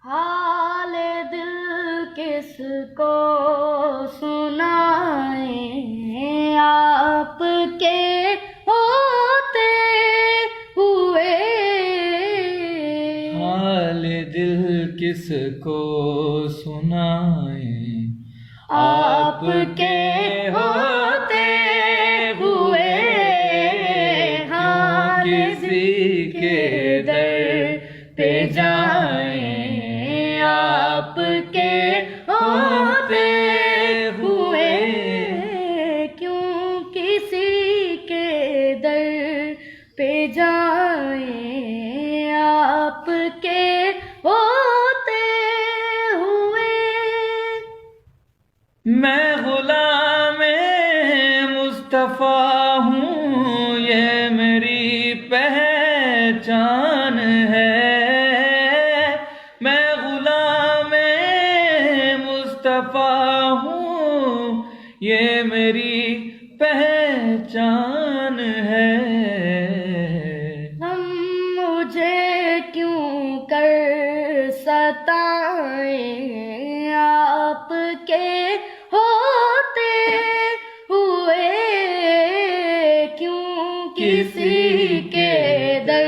حال دل کس کو سنائیں، آپ کے ہوتے ہوئے۔ حال دل کس کو سنائیں، آپ کے ہوتے ہوئے۔ ہاں کسی کے در پہ جائیں، آپ کے ہوتے ہوئے۔ کیوں کسی کے در پہ جائیں، آپ کے ہوتے ہوئے۔ میں غلام مصطفیٰ ہوں، یہ میری پہچان ہے۔ میں غلام مصطفیٰ ہوں، یہ میری پہچان ہے۔ ہم مجھے کیوں کر ستائیں، آپ کے ہوتے ہوئے۔ کیوں کسی کے در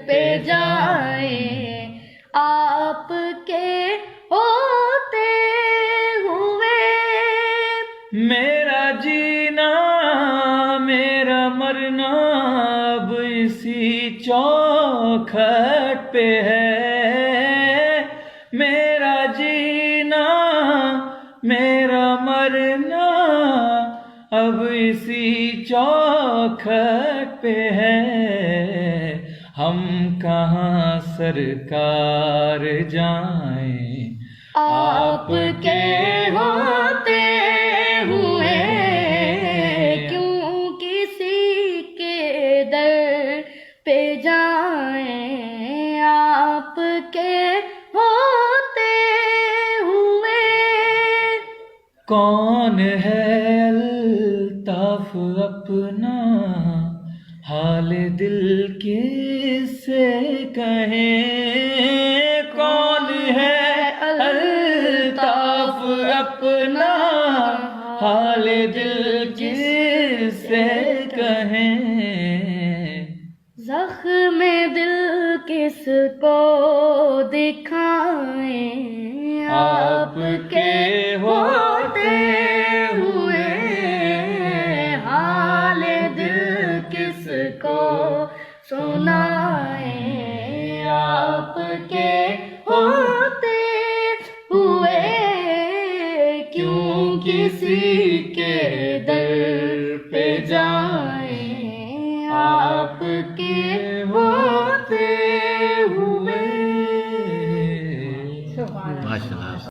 پہ جائیں، آپ کے ہوتے ہوئے۔ میرا جینا میرا مرنا اب اسی چوکھٹ پہ ہے۔ میرا جینا میرا مرنا اب اسی چوکھٹ پہ ہے۔ ہم کہاں سرکار جائیں، آپ کے ہوتے ہوئے۔ کیوں کسی کے در پہ جائیں، آپ کے ہوتے ہوئے۔ کون ہے الطاف اپنا، حال دل کس سے کہیں۔ کون ہے الطاف اپنا، حال دل کس سے کہیں۔ زخم دل کس کو دکھائیں، آپ کے ہوتے ہوئے۔ حال دل کس کو سنائیں، آپ کے ہوتے ہوئے۔ کیوں کسی کے در پہ جائیں۔